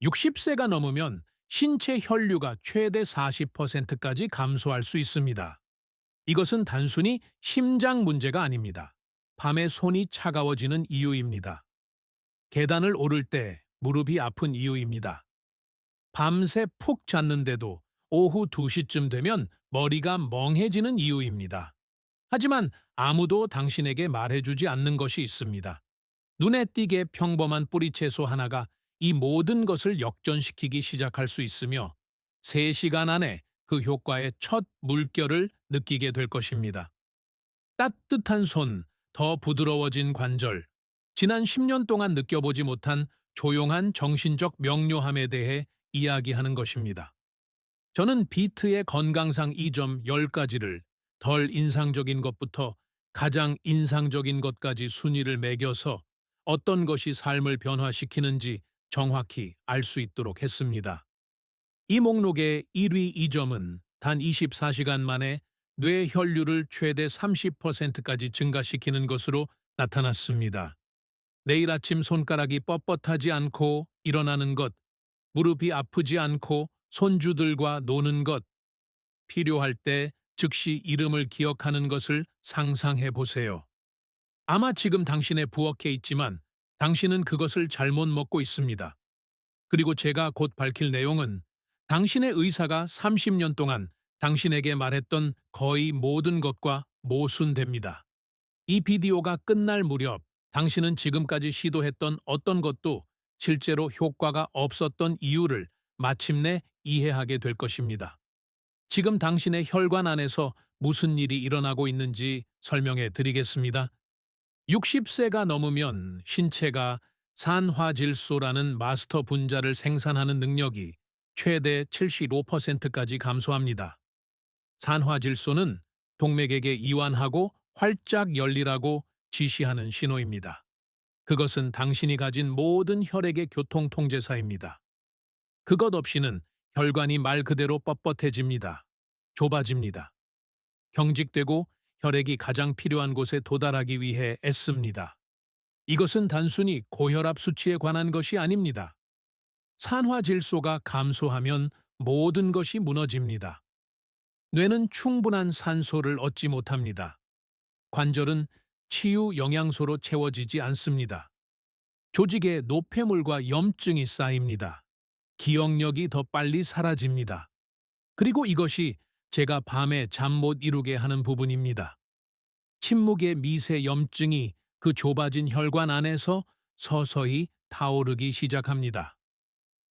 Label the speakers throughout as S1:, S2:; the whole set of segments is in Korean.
S1: 60세가 넘으면 신체 혈류가 최대 40%까지 감소할 수 있습니다. 이것은 단순히 심장 문제가 아닙니다. 밤에 손이 차가워지는 이유입니다. 계단을 오를 때 무릎이 아픈 이유입니다. 밤새 푹 잤는데도 오후 2시쯤 되면 머리가 멍해지는 이유입니다. 하지만 아무도 당신에게 말해주지 않는 것이 있습니다. 눈에 띄게 평범한 뿌리채소 하나가 이 모든 것을 역전시키기 시작할 수 있으며 3시간 안에 그 효과의 첫 물결을 느끼게 될 것입니다. 따뜻한 손, 더 부드러워진 관절, 지난 10년 동안 느껴보지 못한 조용한 정신적 명료함에 대해 이야기하는 것입니다. 저는 비트의 건강상 이 점 10가지를 덜 인상적인 것부터 가장 인상적인 것까지 순위를 매겨서 어떤 것이 삶을 변화시키는지 정확히 알 수 있도록 했습니다. 이 목록의 1위 이 점은 단 24시간 만에 뇌 혈류를 최대 30%까지 증가시키는 것으로 나타났습니다. 내일 아침 손가락이 뻣뻣하지 않고 일어나는 것, 무릎이 아프지 않고 손주들과 노는 것, 필요할 때 즉시 이름을 기억하는 것을 상상해 보세요. 아마 지금 당신의 부엌에 있지만 당신은 그것을 잘못 먹고 있습니다. 그리고 제가 곧 밝힐 내용은 당신의 의사가 30년 동안 당신에게 말했던 거의 모든 것과 모순됩니다. 이 비디오가 끝날 무렵 당신은 지금까지 시도했던 어떤 것도 실제로 효과가 없었던 이유를 마침내 이해하게 될 것입니다. 지금 당신의 혈관 안에서 무슨 일이 일어나고 있는지 설명해 드리겠습니다. 60세가 넘으면 신체가 산화질소라는 마스터 분자를 생산하는 능력이 최대 75%까지 감소합니다. 산화질소는 동맥에게 이완하고 활짝 열리라고 지시하는 신호입니다. 그것은 당신이 가진 모든 혈액의 교통통제사입니다. 그것 없이는 혈관이 말 그대로 뻣뻣해집니다. 좁아집니다. 경직되고 혈액이 가장 필요한 곳에 도달하기 위해 애씁니다. 이것은 단순히 고혈압 수치에 관한 것이 아닙니다. 산화질소가 감소하면 모든 것이 무너집니다. 뇌는 충분한 산소를 얻지 못합니다. 관절은 치유 영양소로 채워지지 않습니다. 조직에 노폐물과 염증이 쌓입니다. 기억력이 더 빨리 사라집니다. 그리고 이것이 제가 밤에 잠 못 이루게 하는 부분입니다. 침묵의 미세 염증이 그 좁아진 혈관 안에서 서서히 타오르기 시작합니다.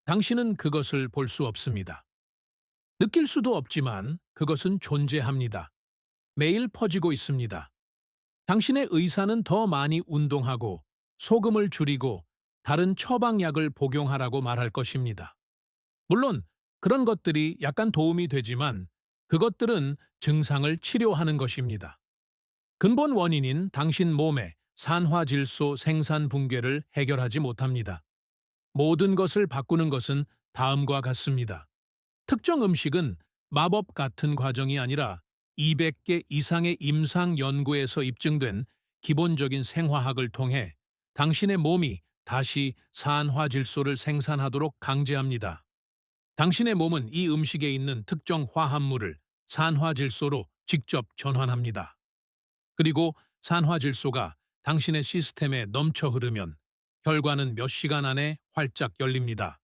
S1: 당신은 그것을 볼 수 없습니다. 느낄 수도 없지만 그것은 존재합니다. 매일 퍼지고 있습니다. 당신의 의사는 더 많이 운동하고 소금을 줄이고 다른 처방약을 복용하라고 말할 것입니다. 물론 그런 것들이 약간 도움이 되지만 그것들은 증상을 치료하는 것입니다. 근본 원인인 당신 몸의 산화질소 생산 붕괴를 해결하지 못합니다. 모든 것을 바꾸는 것은 다음과 같습니다. 특정 음식은 마법 같은 과정이 아니라 200개 이상의 임상 연구에서 입증된 기본적인 생화학을 통해 당신의 몸이 다시 산화질소를 생산하도록 강제합니다. 당신의 몸은 이 음식에 있는 특정 화합물을 산화질소로 직접 전환합니다. 그리고 산화질소가 당신의 시스템에 넘쳐 흐르면 혈관은 몇 시간 안에 활짝 열립니다.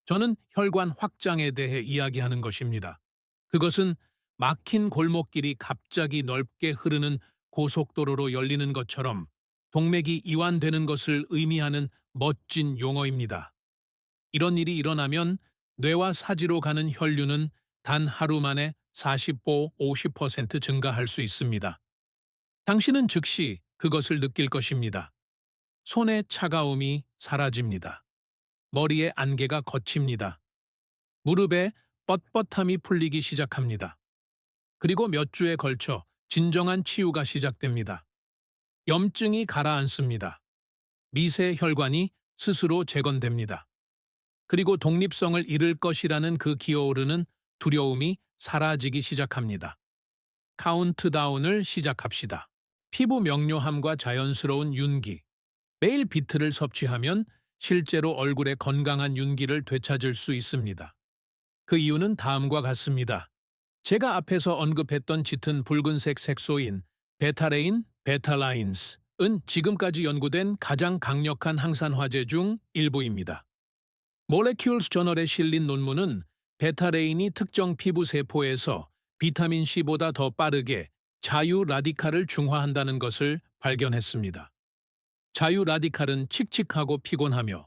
S1: 저는 혈관 확장에 대해 이야기하는 것입니다. 그것은 막힌 골목길이 갑자기 넓게 흐르는 고속도로로 열리는 것처럼 동맥이 이완되는 것을 의미하는 멋진 용어입니다. 이런 일이 일어나면 뇌와 사지로 가는 혈류는 단 하루 만에 45-50% 증가할 수 있습니다. 당신은 즉시 그것을 느낄 것입니다. 손의 차가움이 사라집니다. 머리의 안개가 걷힙니다. 무릎에 뻣뻣함이 풀리기 시작합니다. 그리고 몇 주에 걸쳐 진정한 치유가 시작됩니다. 염증이 가라앉습니다. 미세 혈관이 스스로 재건됩니다. 그리고 독립성을 잃을 것이라는 그 기어오르는 두려움이 사라지기 시작합니다. 카운트다운을 시작합시다. 피부 명료함과 자연스러운 윤기. 매일 비트를 섭취하면 실제로 얼굴의 건강한 윤기를 되찾을 수 있습니다. 그 이유는 다음과 같습니다. 제가 앞에서 언급했던 짙은 붉은색 색소인 베타레인, 베탈라인스은 지금까지 연구된 가장 강력한 항산화제 중 일부입니다. 모레큘스 저널에 실린 논문은 베타레인이 특정 피부 세포에서 비타민 C보다 더 빠르게 자유 라디칼을 중화한다는 것을 발견했습니다. 자유 라디칼은 칙칙하고 피곤하며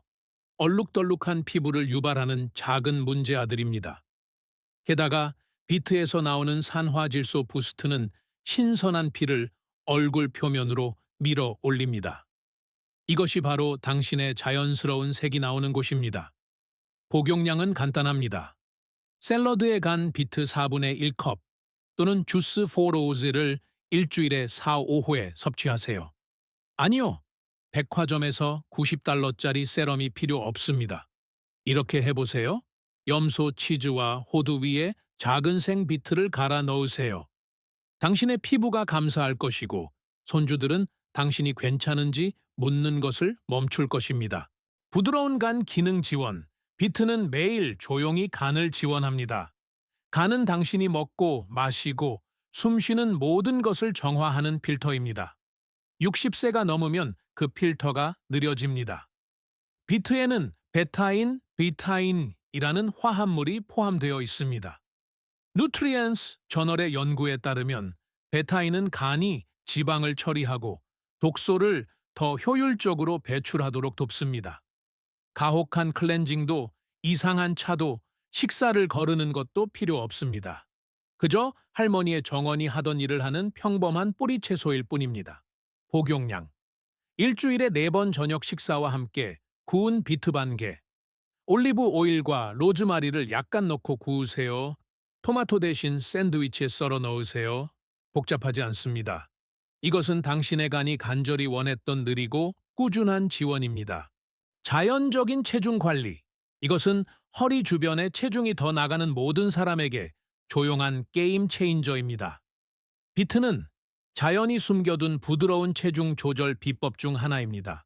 S1: 얼룩덜룩한 피부를 유발하는 작은 문제아들입니다. 게다가 비트에서 나오는 산화질소 부스트는 신선한 피를 얼굴 표면으로 밀어 올립니다. 이것이 바로 당신의 자연스러운 색이 나오는 곳입니다. 복용량은 간단합니다. 샐러드에 간 비트 4분의 1컵 또는 주스 4로즈를 일주일에 4-5회 섭취하세요. 아니요, 백화점에서 $90짜리 세럼이 필요 없습니다. 이렇게 해보세요. 염소 치즈와 호두 위에 작은 생 비트를 갈아 넣으세요. 당신의 피부가 감사할 것이고 손주들은 당신이 괜찮은지 묻는 것을 멈출 것입니다. 부드러운 간 기능 지원. 비트는 매일 조용히 간을 지원합니다. 간은 당신이 먹고 마시고 숨쉬는 모든 것을 정화하는 필터입니다. 60세가 넘으면 그 필터가 느려집니다. 비트에는 베타인, 비타인이라는 화합물이 포함되어 있습니다. 누트리엔스 저널의 연구에 따르면 베타인은 간이 지방을 처리하고 독소를 더 효율적으로 배출하도록 돕습니다. 가혹한 클렌징도 이상한 차도 식사를 거르는 것도 필요 없습니다. 그저 할머니의 정원이 하던 일을 하는 평범한 뿌리 채소일 뿐입니다. 복용량. 일주일에 4번 저녁 식사와 함께 구운 비트 반개, 올리브 오일과 로즈마리를 약간 넣고 구우세요. 토마토 대신 샌드위치에 썰어 넣으세요. 복잡하지 않습니다. 이것은 당신의 간이 간절히 원했던 느리고 꾸준한 지원입니다. 자연적인 체중 관리. 이것은 허리 주변에 체중이 더 나가는 모든 사람에게 조용한 게임 체인저입니다. 비트는 자연이 숨겨둔 부드러운 체중 조절 비법 중 하나입니다.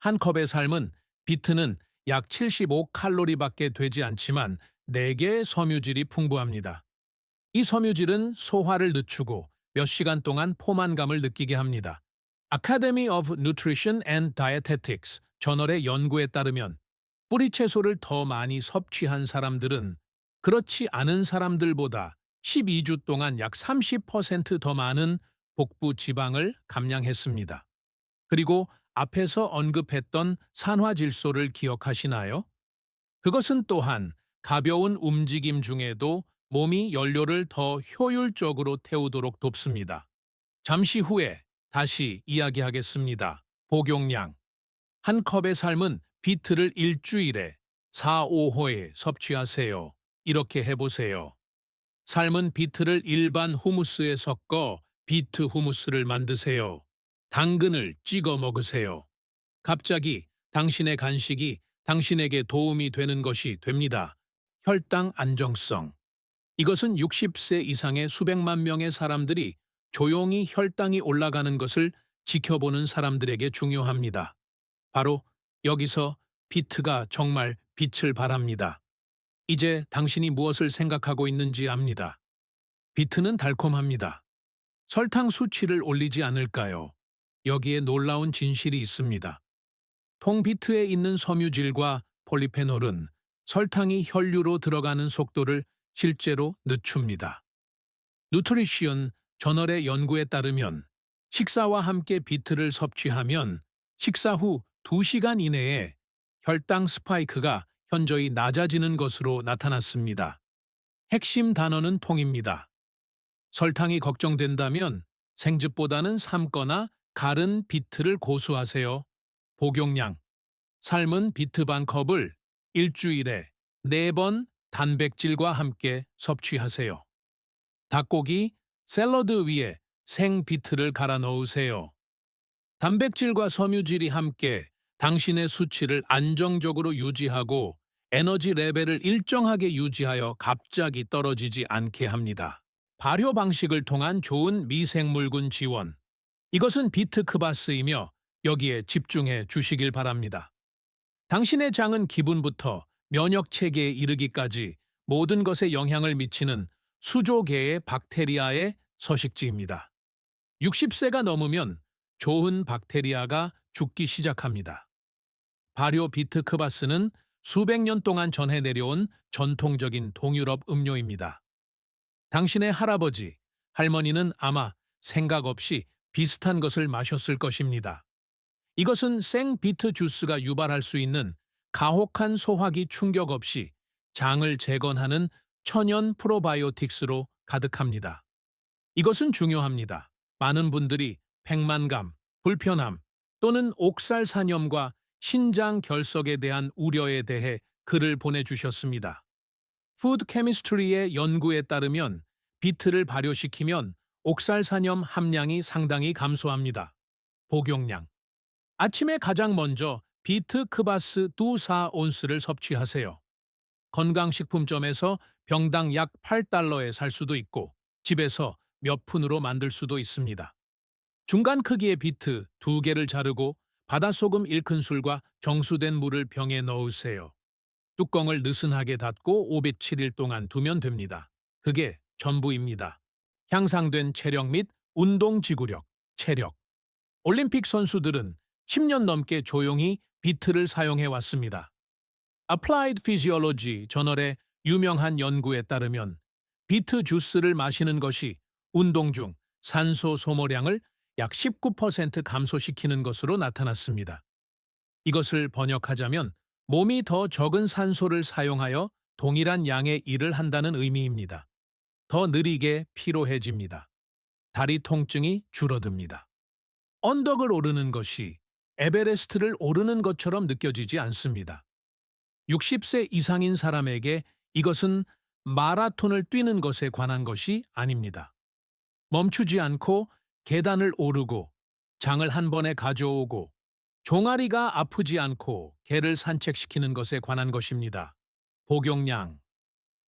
S1: 한 컵의 삶은 비트는 약 75칼로리밖에 되지 않지만 4개의 섬유질이 풍부합니다. 이 섬유질은 소화를 늦추고 몇 시간 동안 포만감을 느끼게 합니다. Academy of Nutrition and Dietetics 저널의 연구에 따르면 뿌리채소를 더 많이 섭취한 사람들은 그렇지 않은 사람들보다 12주 동안 약 30% 더 많은 복부 지방을 감량했습니다. 그리고 앞에서 언급했던 산화질소를 기억하시나요? 그것은 또한 가벼운 움직임 중에도 몸이 연료를 더 효율적으로 태우도록 돕습니다. 잠시 후에 다시 이야기하겠습니다. 복용량. 한 컵의 삶은 비트를 일주일에 4-5회 섭취하세요. 이렇게 해보세요. 삶은 비트를 일반 후무스에 섞어 비트 후무스를 만드세요. 당근을 찍어 먹으세요. 갑자기 당신의 간식이 당신에게 도움이 되는 것이 됩니다. 혈당 안정성. 이것은 60세 이상의 수백만 명의 사람들이 조용히 혈당이 올라가는 것을 지켜보는 사람들에게 중요합니다. 바로 여기서 비트가 정말 빛을 발합니다. 이제 당신이 무엇을 생각하고 있는지 압니다. 비트는 달콤합니다. 설탕 수치를 올리지 않을까요? 여기에 놀라운 진실이 있습니다. 통비트에 있는 섬유질과 폴리페놀은 설탕이 혈류로 들어가는 속도를 실제로 늦춥니다. 누트리션 저널의 연구에 따르면 식사와 함께 비트를 섭취하면 식사 후 2시간 이내에 혈당 스파이크가 현저히 낮아지는 것으로 나타났습니다. 핵심 단어는 통입니다. 설탕이 걱정된다면 생즙보다는 삶거나 갈은 비트를 고수하세요. 복용량. 삶은 비트 반 컵을 일주일에 4번 단백질과 함께 섭취하세요. 닭고기, 샐러드 위에 생 비트를 갈아 넣으세요. 단백질과 섬유질이 함께 당신의 수치를 안정적으로 유지하고 에너지 레벨을 일정하게 유지하여 갑자기 떨어지지 않게 합니다. 발효 방식을 통한 좋은 미생물군 지원. 이것은 비트 크바스이며 여기에 집중해 주시길 바랍니다. 당신의 장은 기분부터 면역 체계에 이르기까지 모든 것에 영향을 미치는 수조 개의 박테리아의 서식지입니다. 60세가 넘으면 좋은 박테리아가 죽기 시작합니다. 발효 비트크바스는 수백 년 동안 전해 내려온 전통적인 동유럽 음료입니다. 당신의 할아버지, 할머니는 아마 생각 없이 비슷한 것을 마셨을 것입니다. 이것은 생 비트 주스가 유발할 수 있는 가혹한 소화기 충격 없이 장을 재건하는 천연 프로바이오틱스로 가득합니다. 이것은 중요합니다. 많은 분들이 백만감, 불편함 또는 옥살산염과 신장 결석에 대한 우려에 대해 글을 보내주셨습니다. 푸드 케미스트리의 연구에 따르면 비트를 발효시키면 옥살산염 함량이 상당히 감소합니다. 복용량. 아침에 가장 먼저 비트 크바스 2-4온스를 섭취하세요. 건강식품점에서 병당 약 8달러에 살 수도 있고 집에서 몇 푼으로 만들 수도 있습니다. 중간 크기의 비트 2개를 자르고 바다소금 1큰술과 정수된 물을 병에 넣으세요. 뚜껑을 느슨하게 닫고 507일 동안 두면 됩니다. 그게 전부입니다. 향상된 체력 및 운동지구력, 체력. 올림픽 선수들은 10년 넘게 조용히 비트를 사용해 왔습니다. Applied Physiology 저널의 유명한 연구에 따르면 비트 주스를 마시는 것이 운동 중 산소 소모량을 약 19% 감소시키는 것으로 나타났습니다. 이것을 번역하자면 몸이 더 적은 산소를 사용하여 동일한 양의 일을 한다는 의미입니다. 더 느리게 피로해집니다. 다리 통증이 줄어듭니다. 언덕을 오르는 것이 에베레스트를 오르는 것처럼 느껴지지 않습니다. 60세 이상인 사람에게 이것은 마라톤을 뛰는 것에 관한 것이 아닙니다. 멈추지 않고 계단을 오르고 장을 한 번에 가져오고 종아리가 아프지 않고 개를 산책시키는 것에 관한 것입니다. 복용량.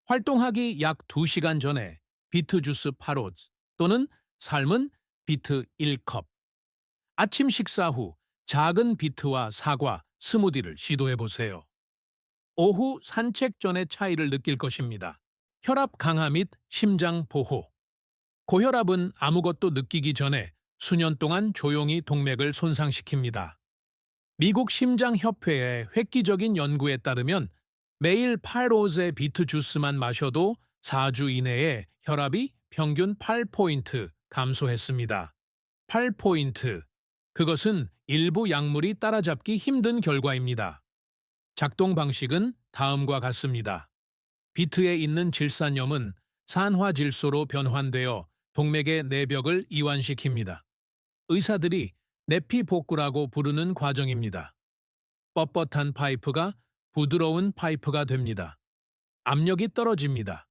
S1: 활동하기 약 2시간 전에 비트 주스 8오즈 또는 삶은 비트 1컵. 아침 식사 후 작은 비트와 사과, 스무디를 시도해보세요. 오후 산책 전의 차이를 느낄 것입니다. 혈압 강화 및 심장 보호. 고혈압은 아무것도 느끼기 전에 수년 동안 조용히 동맥을 손상시킵니다. 미국 심장협회의 획기적인 연구에 따르면 매일 8오즈의 비트 주스만 마셔도 4주 이내에 혈압이 평균 8포인트 감소했습니다. 8포인트. 그것은 일부 약물이 따라잡기 힘든 결과입니다. 작동 방식은 다음과 같습니다. 비트에 있는 질산염은 산화질소로 변환되어 동맥의 내벽을 이완시킵니다. 의사들이 내피복구라고 부르는 과정입니다. 뻣뻣한 파이프가 부드러운 파이프가 됩니다. 압력이 떨어집니다.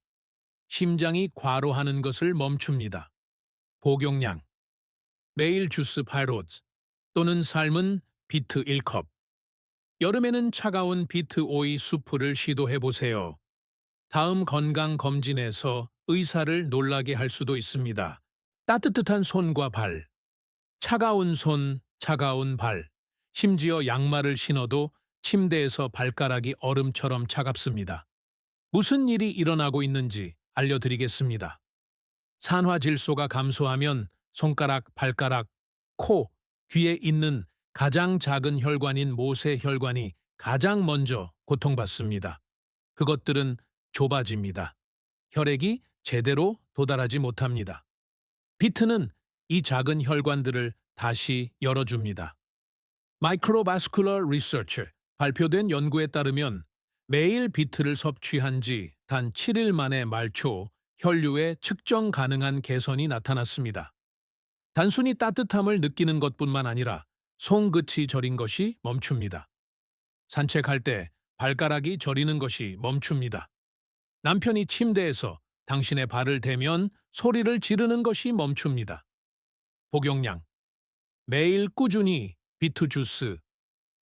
S1: 심장이 과로하는 것을 멈춥니다. 복용량. 매일 주스 8오즈 또는 삶은 비트 1컵. 여름에는 차가운 비트 오이 수프를 시도해보세요. 다음 건강검진에서 의사를 놀라게 할 수도 있습니다. 따뜻한 손과 발. 차가운 손, 차가운 발. 심지어 양말을 신어도 침대에서 발가락이 얼음처럼 차갑습니다. 무슨 일이 일어나고 있는지 알려드리겠습니다. 산화질소가 감소하면 손가락, 발가락, 코, 귀에 있는 가장 작은 혈관인 모세혈관이 가장 먼저 고통받습니다. 그것들은 좁아집니다. 혈액이 제대로 도달하지 못합니다. 비트는 이 작은 혈관들을 다시 열어줍니다. 마이크로바스큘러 리서치 발표된 연구에 따르면 매일 비트를 섭취한 지 단 7일 만에 말초 혈류의 측정 가능한 개선이 나타났습니다. 단순히 따뜻함을 느끼는 것뿐만 아니라 손끝이 저린 것이 멈춥니다. 산책할 때 발가락이 저리는 것이 멈춥니다. 남편이 침대에서 당신의 발을 대면 소리를 지르는 것이 멈춥니다. 복용량. 매일 꾸준히 비트 주스,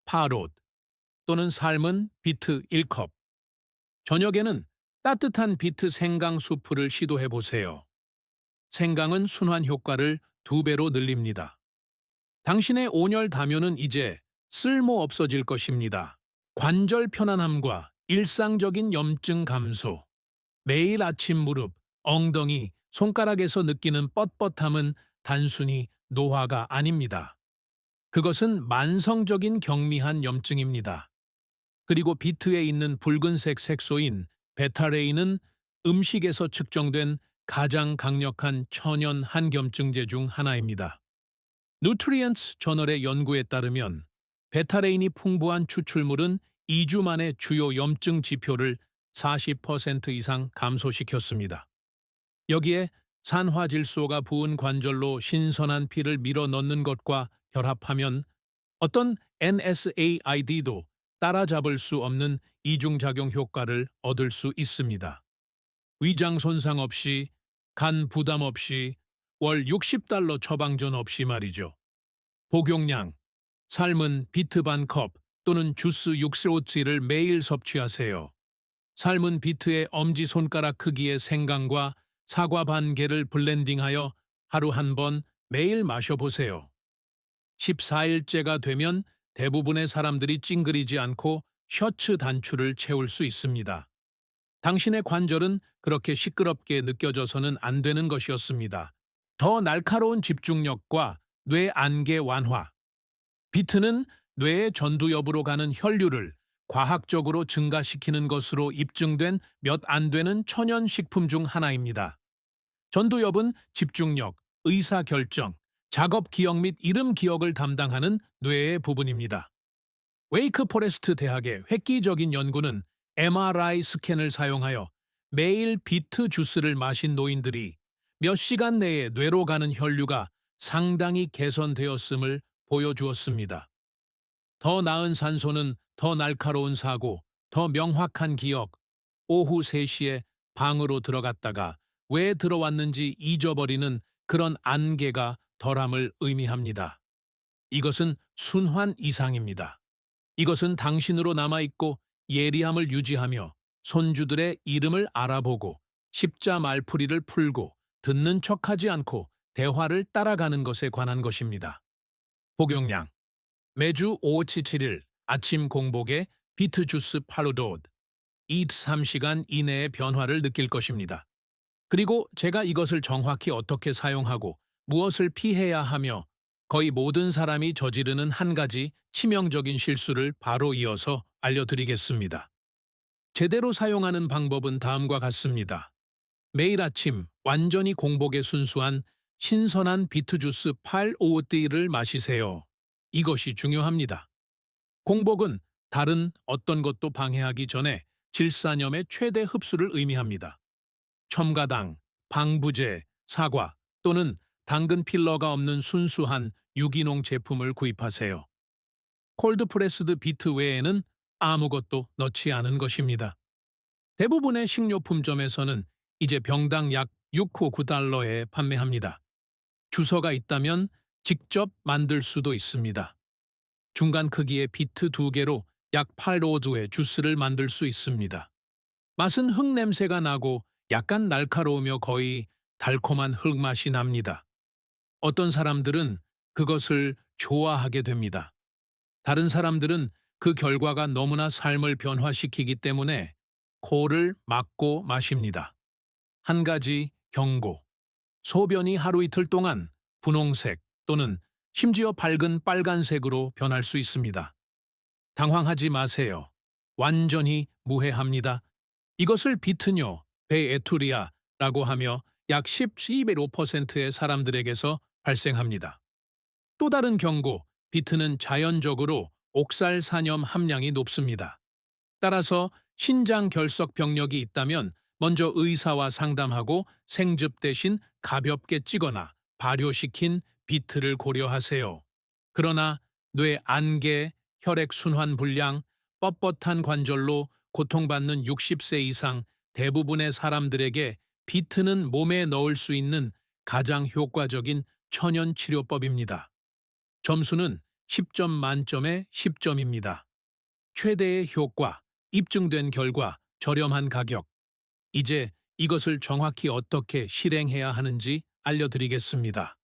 S1: 8오즈 또는 삶은 비트 1컵. 저녁에는 따뜻한 비트 생강 수프를 시도해보세요. 생강은 순환 효과를 2배로 늘립니다. 당신의 온열 담요는 이제 쓸모 없어질 것입니다. 관절 편안함과 일상적인 염증 감소, 매일 아침 무릎, 엉덩이, 손가락에서 느끼는 뻣뻣함은 단순히 노화가 아닙니다. 그것은 만성적인 경미한 염증입니다. 그리고 비트에 있는 붉은색 색소인 베타레인은 음식에서 측정된 가장 강력한 천연 항염증제 중 하나입니다. 누트리언츠 저널의 연구에 따르면 베타레인이 풍부한 추출물은 2주 만에 주요 염증 지표를 40% 이상 감소시켰습니다. 여기에 산화질소가 부은 관절로 신선한 피를 밀어 넣는 것과 결합하면 어떤 NSAID도 따라잡을 수 없는 이중작용 효과를 얻을 수 있습니다. 위장 손상 없이, 간 부담 없이, 월 $60 처방전 없이 말이죠. 복용량, 삶은 비트 반 컵 또는 주스 6오찌를 매일 섭취하세요. 삶은 비트의 엄지손가락 크기의 생강과 사과 반 개를 블렌딩하여 하루 한 번 매일 마셔보세요. 14일째가 되면 대부분의 사람들이 찡그리지 않고 셔츠 단추를 채울 수 있습니다. 당신의 관절은 그렇게 시끄럽게 느껴져서는 안 되는 것이었습니다. 더 날카로운 집중력과 뇌 안개 완화. 비트는 뇌의 전두엽으로 가는 혈류를 과학적으로 증가시키는 것으로 입증된 몇 안 되는 천연 식품 중 하나입니다. 전두엽은 집중력, 의사결정, 작업 기억 및 이름 기억을 담당하는 뇌의 부분입니다. 웨이크 포레스트 대학의 획기적인 연구는 MRI 스캔을 사용하여 매일 비트 주스를 마신 노인들이 몇 시간 내에 뇌로 가는 혈류가 상당히 개선되었음을 보여주었습니다. 더 나은 산소는 더 날카로운 사고, 더 명확한 기억, 오후 3시에 방으로 들어갔다가 왜 들어왔는지 잊어버리는 그런 안개가 덜함을 의미합니다. 이것은 순환 이상입니다. 이것은 당신으로 남아있고 예리함을 유지하며 손주들의 이름을 알아보고 십자 말풀이를 풀고 듣는 척하지 않고 대화를 따라가는 것에 관한 것입니다. 복용량 매주 5-7일 아침 공복에 비트 주스 팔로도드 3시간 이내의 변화를 느낄 것입니다. 그리고 제가 이것을 정확히 어떻게 사용하고 무엇을 피해야 하며 거의 모든 사람이 저지르는 한 가지 치명적인 실수를 바로 이어서 알려드리겠습니다. 제대로 사용하는 방법은 다음과 같습니다. 매일 아침 완전히 공복에 순수한 신선한 비트 주스 8-5띠를 마시세요. 이것이 중요합니다. 공복은 다른 어떤 것도 방해하기 전에 질산염의 최대 흡수를 의미합니다. 첨가당, 방부제, 사과 또는 당근 필러가 없는 순수한 유기농 제품을 구입하세요. 콜드프레스드 비트 외에는 아무것도 넣지 않은 것입니다. 대부분의 식료품점에서는 이제 병당 약 6호 9달러에 판매합니다. 주서가 있다면 직접 만들 수도 있습니다. 중간 크기의 비트 2개로 약 8오즈의 주스를 만들 수 있습니다. 맛은 흙 냄새가 나고 약간 날카로우며 거의 달콤한 흙 맛이 납니다. 어떤 사람들은 그것을 좋아하게 됩니다. 다른 사람들은 그 결과가 너무나 삶을 변화시키기 때문에 코를 막고 마십니다. 한 가지 경고. 소변이 하루 이틀 동안 분홍색 또는 심지어 밝은 빨간색으로 변할 수 있습니다. 당황하지 마세요. 완전히 무해합니다. 이것을 비트뇨, 베에투리아라고 하며 약 10-15%의 사람들에게서 발생합니다. 또 다른 경고, 비트는 자연적으로 옥살산염 함량이 높습니다. 따라서 신장 결석 병력이 있다면 먼저 의사와 상담하고 생즙 대신 가볍게 찌거나 발효시킨 비트를 고려하세요. 그러나 뇌 안개, 혈액 순환 불량, 뻣뻣한 관절로 고통받는 60세 이상 대부분의 사람들에게 비트는 몸에 넣을 수 있는 가장 효과적인 천연 치료법입니다. 점수는 10점 만점에 10점입니다. 최대의 효과, 입증된 결과, 저렴한 가격. 이제 이것을 정확히 어떻게 실행해야 하는지 알려드리겠습니다.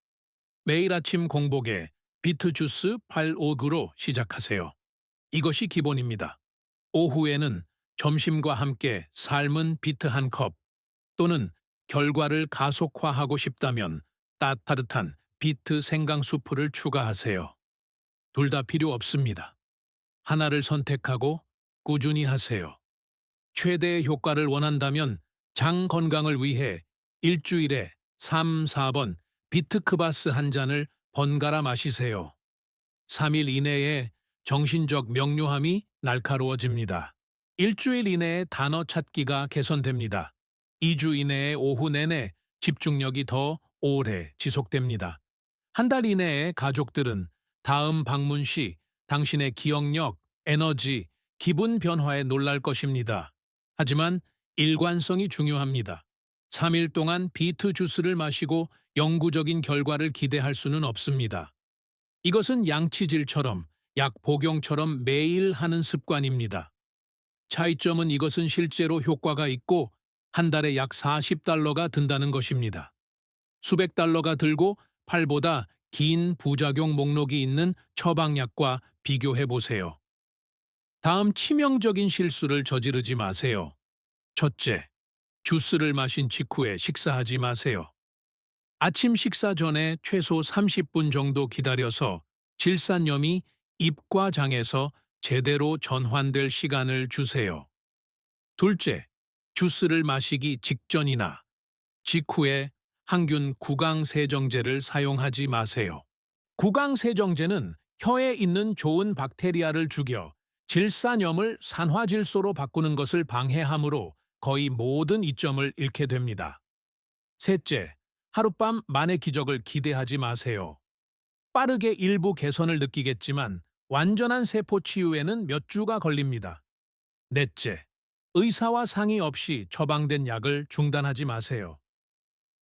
S1: 매일 아침 공복에 비트 주스 8-5구로 시작하세요. 이것이 기본입니다. 오후에는 점심과 함께 삶은 비트 한 컵 또는 결과를 가속화하고 싶다면 따뜻한 비트 생강 수프를 추가하세요. 둘 다 필요 없습니다. 하나를 선택하고 꾸준히 하세요. 최대의 효과를 원한다면 장 건강을 위해 일주일에 3, 4번 비트크바스 한 잔을 번갈아 마시세요. 3일 이내에 정신적 명료함이 날카로워집니다. 일주일 이내에 단어 찾기가 개선됩니다. 2주 이내에 오후 내내 집중력이 더 오래 지속됩니다. 한 달 이내에 가족들은 다음 방문 시 당신의 기억력, 에너지, 기분 변화에 놀랄 것입니다. 하지만 일관성이 중요합니다. 3일 동안 비트 주스를 마시고 영구적인 결과를 기대할 수는 없습니다. 이것은 양치질처럼, 약 복용처럼 매일 하는 습관입니다. 차이점은 이것은 실제로 효과가 있고 한 달에 약 40달러가 든다는 것입니다. 수백 달러가 들고 팔보다 긴 부작용 목록이 있는 처방약과 비교해 보세요. 다음 치명적인 실수를 저지르지 마세요. 첫째, 주스를 마신 직후에 식사하지 마세요. 아침 식사 전에 최소 30분 정도 기다려서 질산염이 입과 장에서 제대로 전환될 시간을 주세요. 둘째, 주스를 마시기 직전이나 직후에 항균 구강세정제를 사용하지 마세요. 구강세정제는 혀에 있는 좋은 박테리아를 죽여 질산염을 산화질소로 바꾸는 것을 방해하므로 거의 모든 이점을 잃게 됩니다. 셋째, 하룻밤 만의 기적을 기대하지 마세요. 빠르게 일부 개선을 느끼겠지만 완전한 세포 치유에는 몇 주가 걸립니다. 넷째, 의사와 상의 없이 처방된 약을 중단하지 마세요.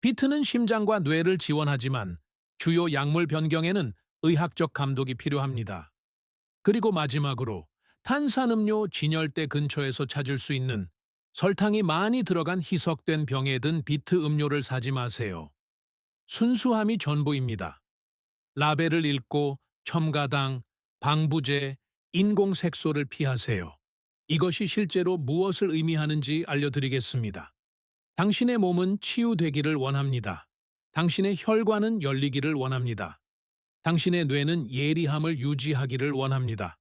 S1: 비트는 심장과 뇌를 지원하지만 주요 약물 변경에는 의학적 감독이 필요합니다. 그리고 마지막으로 탄산음료 진열대 근처에서 찾을 수 있는 설탕이 많이 들어간 희석된 병에 든 비트 음료를 사지 마세요. 순수함이 전부입니다. 라벨을 읽고 첨가당, 방부제, 인공색소를 피하세요. 이것이 실제로 무엇을 의미하는지 알려드리겠습니다. 당신의 몸은 치유되기를 원합니다. 당신의 혈관은 열리기를 원합니다. 당신의 뇌는 예리함을 유지하기를 원합니다.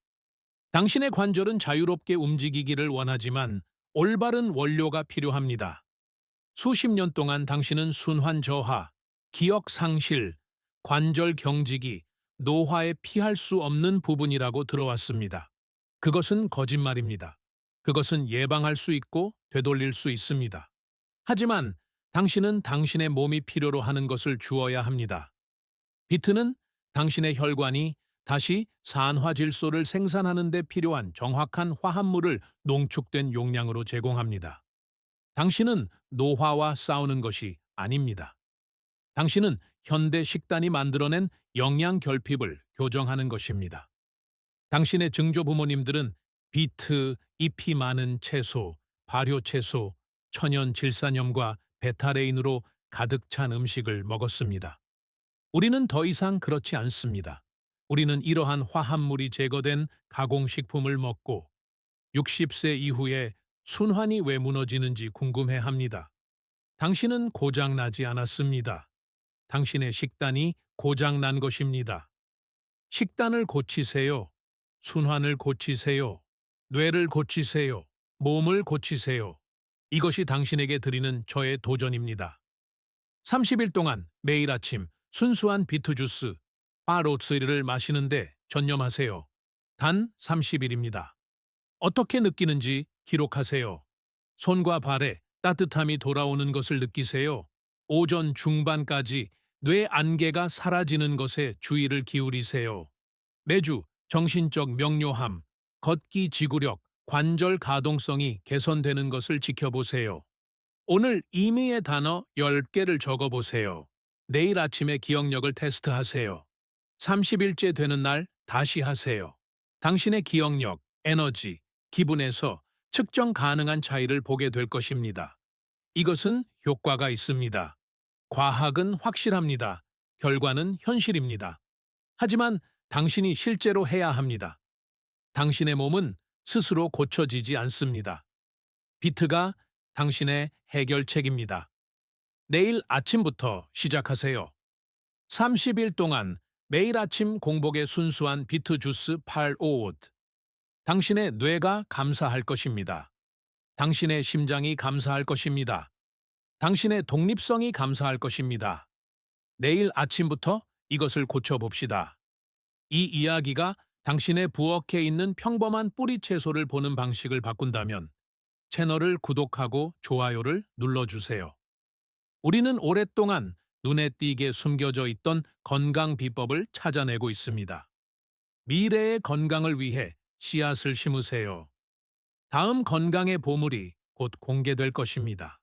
S1: 당신의 관절은 자유롭게 움직이기를 원하지만 올바른 원료가 필요합니다. 수십 년 동안 당신은 순환 저하, 기억 상실, 관절 경직이 노화에 피할 수 없는 부분이라고 들어왔습니다. 그것은 거짓말입니다. 그것은 예방할 수 있고 되돌릴 수 있습니다. 하지만 당신은 당신의 몸이 필요로 하는 것을 주어야 합니다. 비트는 당신의 혈관이 다시 산화질소를 생산하는 데 필요한 정확한 화합물을 농축된 용량으로 제공합니다. 당신은 노화와 싸우는 것이 아닙니다. 당신은 현대 식단이 만들어낸 영양 결핍을 교정하는 것입니다. 당신의 증조 부모님들은 비트, 잎이 많은 채소, 발효 채소, 천연 질산염과 베타레인으로 가득 찬 음식을 먹었습니다. 우리는 더 이상 그렇지 않습니다. 우리는 이러한 화합물이 제거된 가공식품을 먹고 60세 이후에 순환이 왜 무너지는지 궁금해합니다. 당신은 고장나지 않았습니다. 당신의 식단이 고장난 것입니다. 식단을 고치세요. 순환을 고치세요. 뇌를 고치세요. 몸을 고치세요. 이것이 당신에게 드리는 저의 도전입니다. 30일 동안 매일 아침 순수한 비트 주스, 바로츠를 마시는데 전념하세요. 단 30일입니다. 어떻게 느끼는지 기록하세요. 손과 발에 따뜻함이 돌아오는 것을 느끼세요. 오전 중반까지 뇌 안개가 사라지는 것에 주의를 기울이세요. 매주 정신적 명료함, 걷기 지구력, 관절 가동성이 개선되는 것을 지켜보세요. 오늘 의미의 단어 10개를 적어보세요. 내일 아침에 기억력을 테스트하세요. 30일째 되는 날 다시 하세요. 당신의 기억력, 에너지, 기분에서 측정 가능한 차이를 보게 될 것입니다. 이것은 효과가 있습니다. 과학은 확실합니다. 결과는 현실입니다. 하지만 당신이 실제로 해야 합니다. 당신의 몸은 스스로 고쳐지지 않습니다. 비트가 당신의 해결책입니다. 내일 아침부터 시작하세요. 30일 동안 매일 아침 공복에 순수한 비트 주스 855. 당신의 뇌가 감사할 것입니다. 당신의 심장이 감사할 것입니다. 당신의 독립성이 감사할 것입니다. 내일 아침부터 이것을 고쳐봅시다. 이 이야기가 당신의 부엌에 있는 평범한 뿌리 채소를 보는 방식을 바꾼다면 채널을 구독하고 좋아요를 눌러주세요. 우리는 오랫동안 눈에 띄게 숨겨져 있던 건강 비법을 찾아내고 있습니다. 미래의 건강을 위해 씨앗을 심으세요. 다음 건강의 보물이 곧 공개될 것입니다.